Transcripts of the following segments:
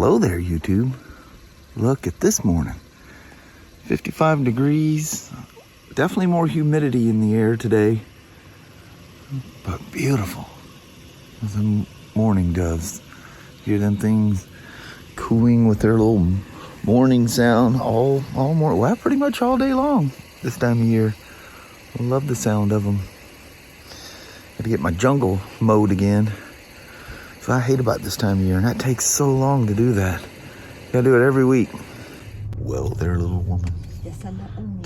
Hello there, YouTube. Look at this morning. 55 degrees. Definitely more humidity in the air today. But beautiful. As the morning does. Hear them things cooing with their little morning sound all morning. Well, pretty much all day long this time of year. I love the sound of them. Got to get my jungle mowed again. So I hate about this time of year, and that takes so long to do that. Gotta do it every week. Well, there, little woman. It's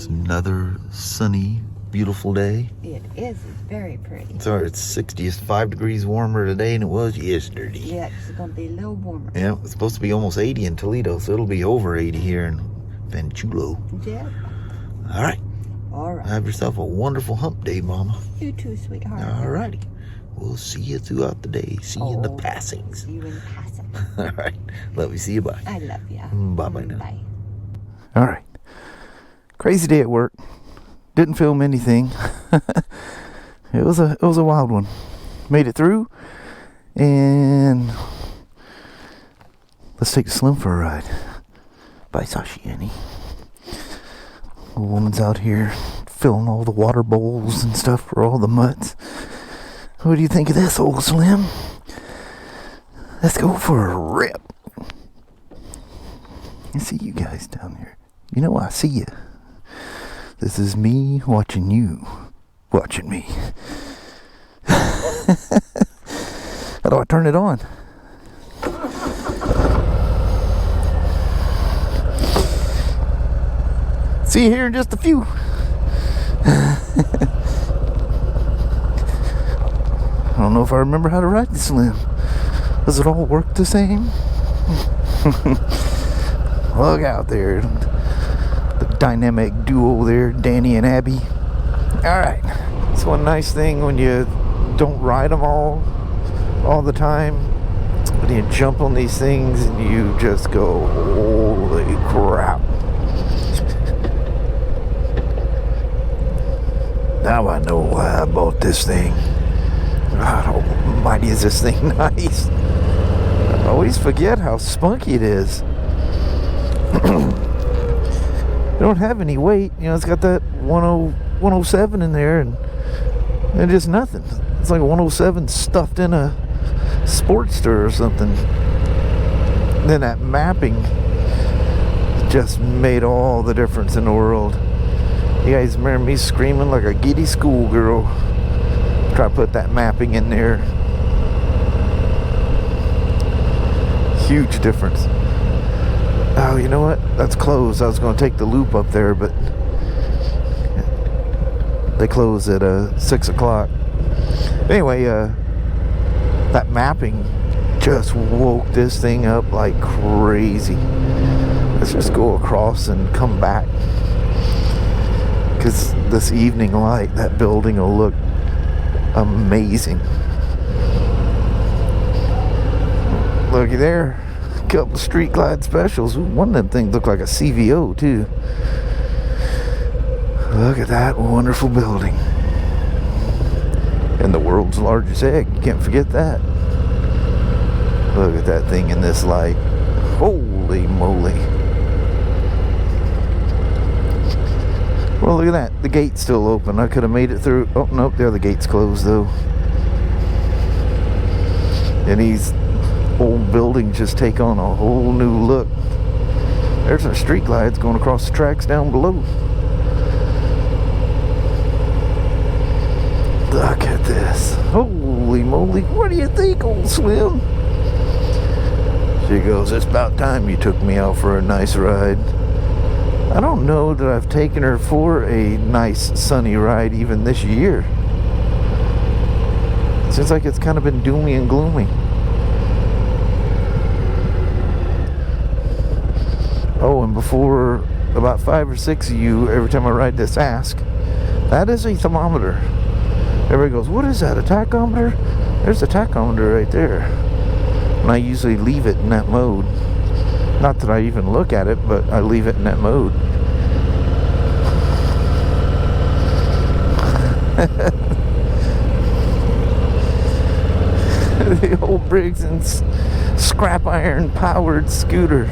another sunny, beautiful day. It is. It's very pretty. Sorry, it's 60. It's 5 degrees warmer today than it was yesterday. Yeah, it's going to be a little warmer. Yeah, it's supposed to be almost 80 in Toledo, so it'll be over 80 here in Venchulo. Yeah. All right. All right. Have yourself a wonderful hump day, Mama. You too, sweetheart. All righty. We'll see you throughout the day. See you in the passings. See you in the passing. All right. Love you. See you. Bye. I love you. Bye-bye now. Bye. All right. Crazy day at work. Didn't film anything. It was a wild one. Made it through, and let's take Slim for a ride. Bye, Sashiani. The woman's out here filling all the water bowls and stuff for all the mutts. What do you think of this, old Slim? Let's go for a rip. I see you guys down there. You know I see you. This is me watching you, watching me. How do I turn it on? See you here in just a few. I don't know if I remember how to ride the Slim. Does it all work the same? Look out there. The dynamic duo there, Danny and Abby. Alright. It's one nice thing when you don't ride them all the time. When you jump on these things and you just go, holy crap. Now I know why I bought this thing. God almighty, is this thing nice. I always forget how spunky it is. It don't have any weight. You know, it's got that 107 in there, and just nothing. It's like a 107 stuffed in a Sportster or something. And then that mapping just made all the difference in the world. You guys remember me screaming like a giddy schoolgirl. Try to put that mapping in there. Huge difference. Oh, you know what? That's closed. I was going to take the loop up there, but they close at 6 o'clock. Anyway, that mapping just woke this thing up like crazy. Let's just go across and come back. Because this evening light, that building will look amazing. Looky there. A couple of Street Glide specials. Ooh, one of them things looked like a CVO too. Look at that wonderful building. And the world's largest egg. You can't forget that. Look at that thing in this light. Holy moly. Well, look at that. The gate's still open. I could have made it through. Oh, nope. There, the gate's closed, though. And these old buildings just take on a whole new look. There's our street glides going across the tracks down below. Look at this. Holy moly. What do you think, old Slim? She goes, it's about time you took me out for a nice ride. I don't know that I've taken her for a nice sunny ride even this year. It seems like it's kind of been doomy and gloomy. Oh, and before about 5 or 6 of you, every time I ride this, ask, that is a thermometer. Everybody goes, what is that, a tachometer? There's a tachometer right there. And I usually leave it in that mode. Not that I even look at it, but I leave it in that mode. The old Briggs and scrap iron powered scooter.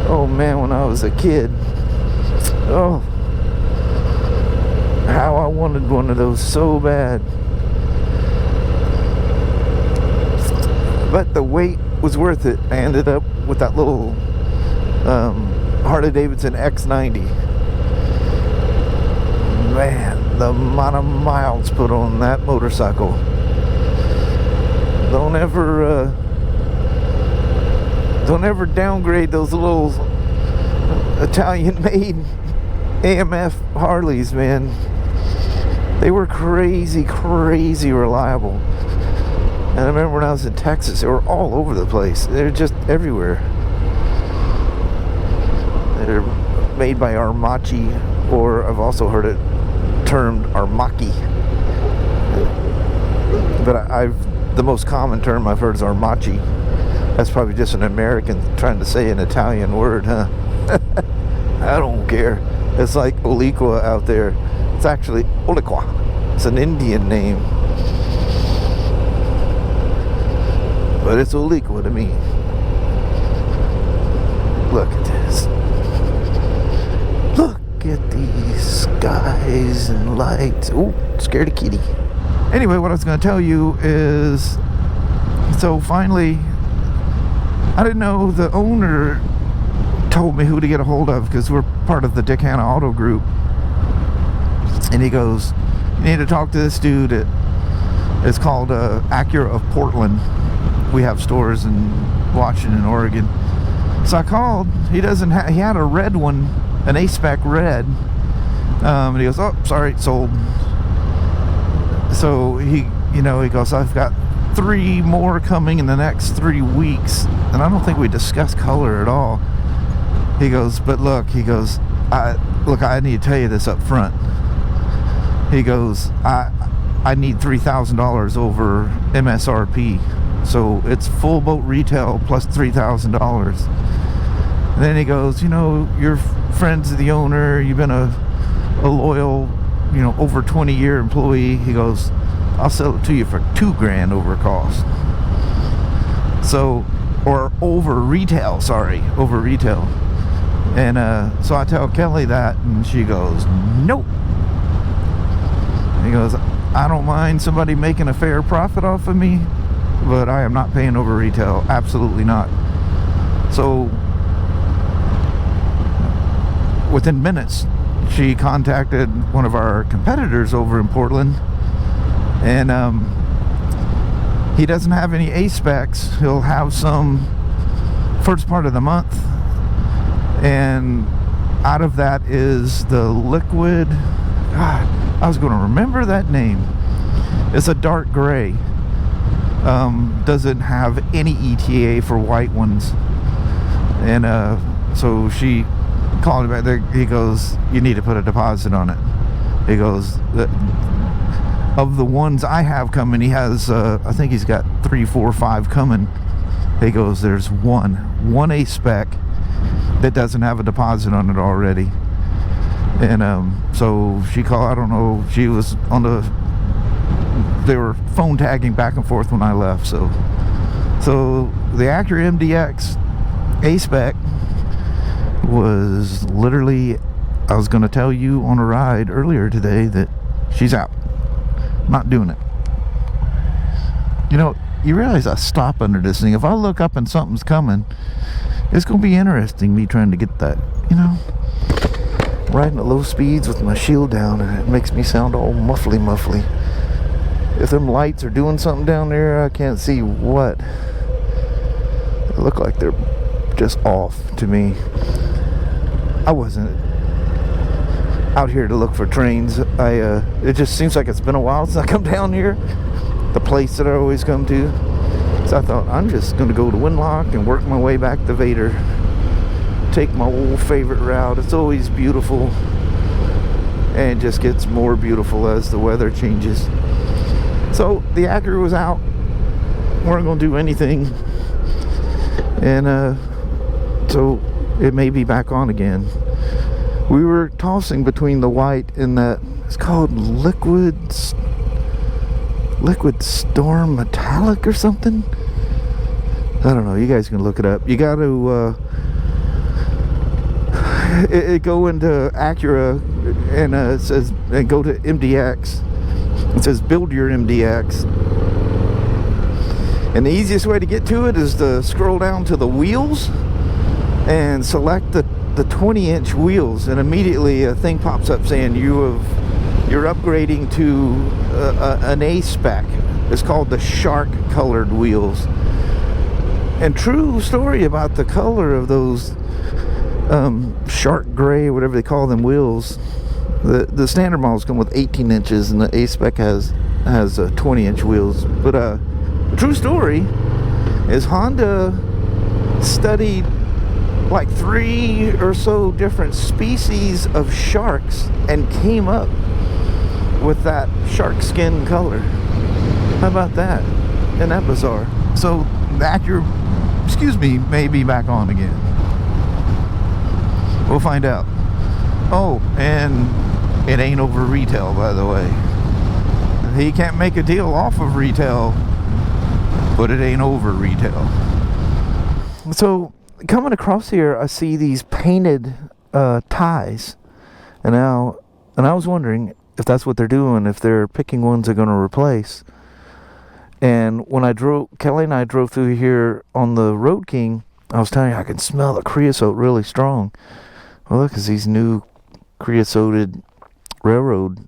Oh man, when I was a kid, oh, how I wanted one of those so bad. But the wait was worth it. I ended up with that little Harley-Davidson X90. Man, the amount of miles put on that motorcycle. Don't ever downgrade those little Italian-made AMF Harleys, man. They were crazy reliable. And I remember when I was in Texas, they were all over the place. They're just everywhere. They're made by Armachi, or I've also heard it termed Armaki. But the most common term I've heard is Armachi. That's probably just an American trying to say an Italian word, huh? I don't care. It's like Oliqua out there. It's actually Oliqua. It's an Indian name. But it's Oliqua to me. Look at this. Look at these skies and lights. Ooh, scared a kitty. Anyway, what I was going to tell you is, so finally, I didn't know the owner told me who to get a hold of, because we're part of the Dick Hanna Auto Group. And he goes, you need to talk to this dude. It's called Acura of Portland. We have stores in Washington, Oregon. So I called. He had a red one, an A-Spec red. And he goes, oh, sorry, sold. So he goes, I've got 3 more coming in the next 3 weeks. And I don't think we discussed color at all. He goes, but look, I need to tell you this up front. He goes, I need $3,000 over MSRP. So it's full boat retail plus $3,000. Then he goes, you're friends of the owner. You've been a loyal, over 20-year employee. He goes, I'll sell it to you for $2,000 over cost. So, or over retail. And so I tell Kelly that, and she goes, nope. He goes, I don't mind somebody making a fair profit off of me, but I am not paying over retail. Absolutely not. So within minutes, she contacted one of our competitors over in Portland, and he doesn't have any A-Specs. He'll have some first part of the month, and out of that is the liquid, God, I was going to remember that name. It's a dark gray. Doesn't have any ETA for white ones. And so she called him back there. He goes, you need to put a deposit on it. He goes, of the ones I have coming, he has, I think he's got 3, 4, 5 coming. He goes, there's one A-Spec that doesn't have a deposit on it already. And so she called, I don't know, she was on they were phone tagging back and forth when I left. So the Acura MDX A-Spec was literally, I was going to tell you on a ride earlier today that she's out. I'm not doing it. You realize I stop under this thing. If I look up and something's coming, it's going to be interesting, me trying to get that, riding at low speeds with my shield down, and it makes me sound all muffly. If them lights are doing something down there, I can't see what. They look like they're just off to me. I wasn't out here to look for trains. It just seems like it's been a while since I come down here, the place that I always come to. So I thought, I'm just going to go to Winlock and work my way back to Vader. Take my old favorite route. It's always beautiful, and it just gets more beautiful as the weather changes. So the Acura was out. Weren't going to do anything, and so it may be back on again. We were tossing between the white and that, it's called liquid storm metallic or something. I don't know. You guys can look it up. You got to go into Acura and it says, and go to MDX. It says build your MDX. And the easiest way to get to it is to scroll down to the wheels and select the 20-inch wheels, and immediately a thing pops up saying you're upgrading to an A-Spec. It's called the shark colored wheels. And true story about the color of those shark gray, whatever they call them, wheels. The standard models come with 18 inches, and the A-Spec has 20-inch wheels. But true story is Honda studied like 3 or so different species of sharks and came up with that shark skin color. How about that? Isn't that bizarre? So the Acura, excuse me, may be back on again. We'll find out. Oh, and it ain't over retail, by the way. He can't make a deal off of retail, but it ain't over retail. So coming across here, I see these painted ties, and I was wondering if that's what they're doing, if they're picking ones they're going to replace. And when Kelly and I drove through here on the Road King, I was telling you I can smell the creosote really strong. Well, look, it's these new creosoted railroad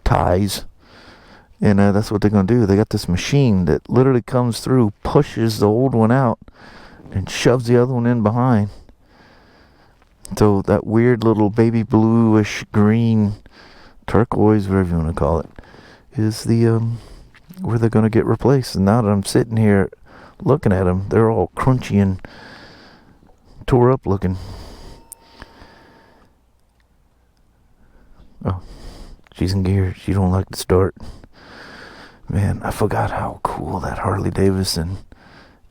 ties, and that's what they're going to do. They got this machine that literally comes through, pushes the old one out, and shoves the other one in behind. So that weird little baby bluish green, turquoise, whatever you want to call it, is the where they're going to get replaced. And now that I'm sitting here looking at them, they're all crunchy and tore up looking. Oh, she's in gear. She don't like to start. Man, I forgot how cool that Harley-Davidson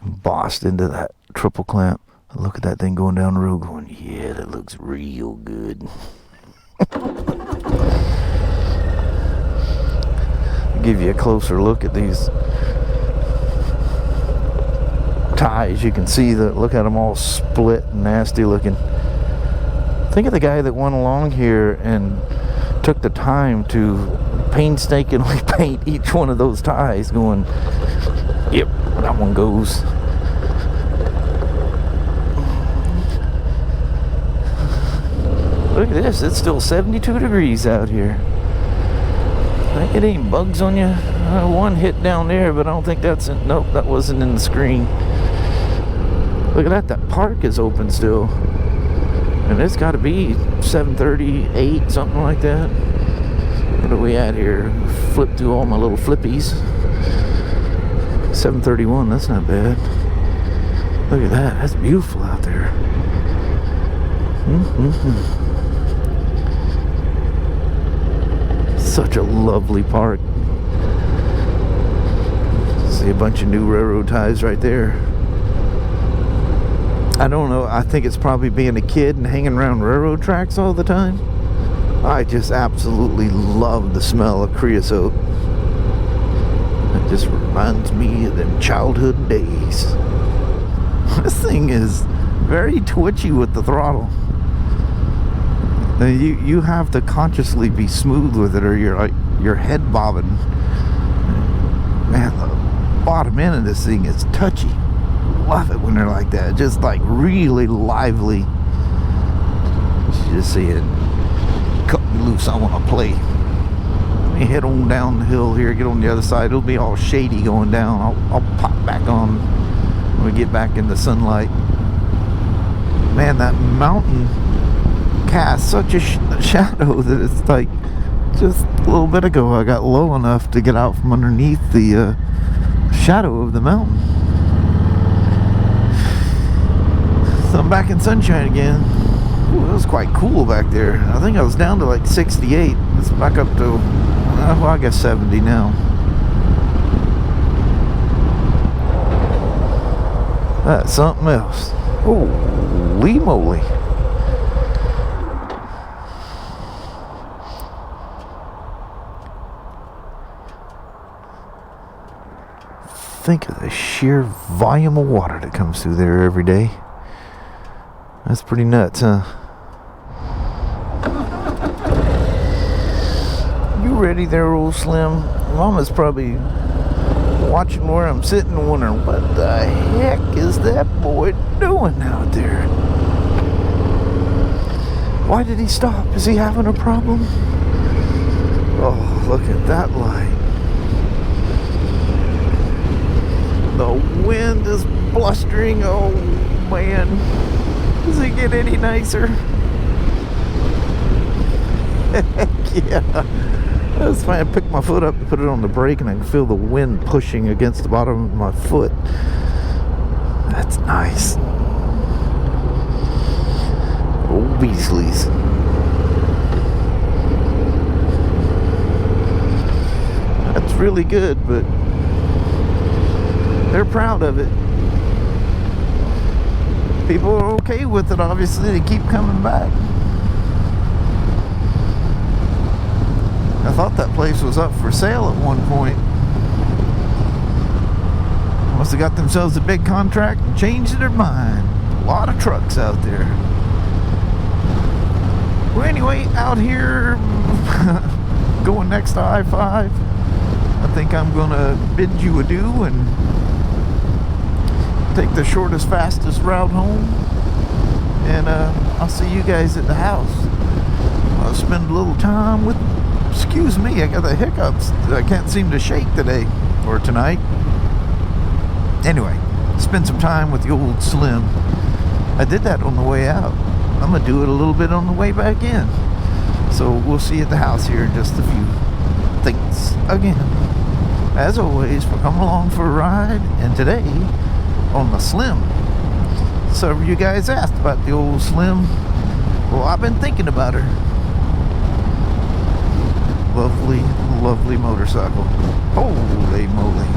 embossed into that triple clamp. Look at that thing going down the road going, yeah, that looks real good. Give you a closer look at these ties. You can see that. Look at them all split and nasty looking. Think of the guy that went along here and took the time to painstakingly paint each one of those ties, going, yep, that one goes. Look at this, it's still 72 degrees out here. It ain't bugs on you. One hit down there, but I don't think that's in, nope, that wasn't in the screen. Look at that, that park is open still. And it's got to be 7:30, 8, something like that. What are we at here? Flip through all my little flippies. 7:31, that's not bad. Look at that, that's beautiful out there. Such a lovely park. See a bunch of new railroad ties right there. I don't know, I think it's probably being a kid and hanging around railroad tracks all the time. I just absolutely love the smell of creosote. It just reminds me of them childhood days. This thing is very twitchy with the throttle. You have to consciously be smooth with it, or your head bobbing. Man, the bottom end of this thing is touchy. Love it when they're like that, just like really lively. You just see it. Cut me loose, I want to play. Let me head on down the hill here, get on the other side. It'll be all shady going down. I'll pop back on when we get back in the sunlight. Man, that mountain casts such a shadow that it's like, just a little bit ago I got low enough to get out from underneath the shadow of the mountain. So I'm back in sunshine again. Ooh, it was quite cool back there. I think I was down to like 68. It's back up to, well, I guess 70 now. That's something else. Holy moly. think of the sheer volume of water that comes through there every day. That's pretty nuts, huh? You ready there, old Slim? Mama's probably watching where I'm sitting, wondering what the heck is that boy doing out there? Why did he stop? Is he having a problem? Oh, look at that light. The wind is blustering. Oh man, does it get any nicer? Heck yeah. That's fine. I picked my foot up to put it on the brake, and I can feel the wind pushing against the bottom of my foot. That's nice. Oh, Beasleys. That's really good, but they're proud of it. People are okay with it, obviously. They keep coming back. I thought that place was up for sale at one point. Must have got themselves a big contract and changed their mind. A lot of trucks out there. Well, anyway, out here going next to I-5, I think I'm gonna bid you adieu and take the shortest, fastest route home. And I'll see you guys at the house. I'll spend a little time with, excuse me, I got the hiccups that I can't seem to shake today or tonight. Anyway, spend some time with the old Slim. I did that on the way out. I'm gonna do it a little bit on the way back in. So we'll see you at the house here in just a few. Thanks again, as always, for coming along for a ride. And today on the Slim, some of you guys asked about the old Slim. Well, I've been thinking about her. Lovely, lovely motorcycle. Holy moly.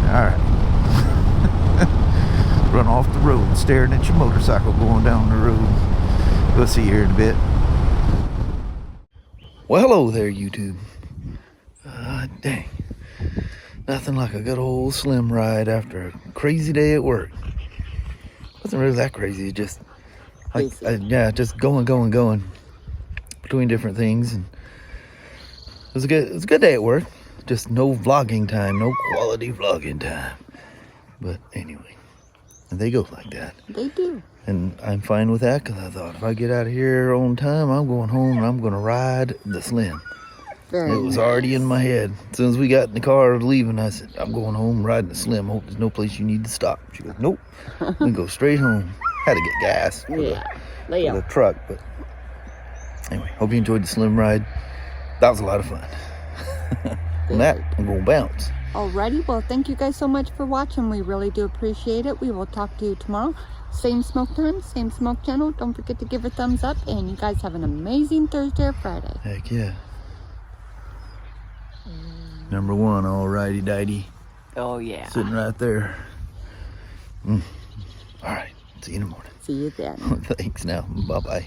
Alright. Run off the road staring at your motorcycle going down the road. We'll see you here in a bit. Well, hello there, YouTube. Dang. Nothing like a good old Slim ride after a crazy day at work. Wasn't really that crazy, just yeah, just going between different things. And it was a good day at work. Just no vlogging time, no quality vlogging time. But anyway, they go like that. They do. And I'm fine with that, because I thought if I get out of here on time, I'm going home and I'm going to ride the Slim. Very It was nice. already in my head. As soon as we got in the car leaving, I said, I'm going home riding the Slim. Hope there's no place you need to stop. She goes, nope. We go straight home. Had to get gas for the truck. But anyway, hope you enjoyed the Slim ride. That was a lot of fun. On that, I'm going to bounce. Alrighty, well, thank you guys so much for watching. We really do appreciate it. We will talk to you tomorrow. Same smoke time, same smoke channel. Don't forget to give a thumbs up. And you guys have an amazing Thursday or Friday. Heck yeah. Number one, alrighty dighty. Oh, yeah. Sitting right there. Alright, see you in the morning. See you then. Thanks now. Bye-bye.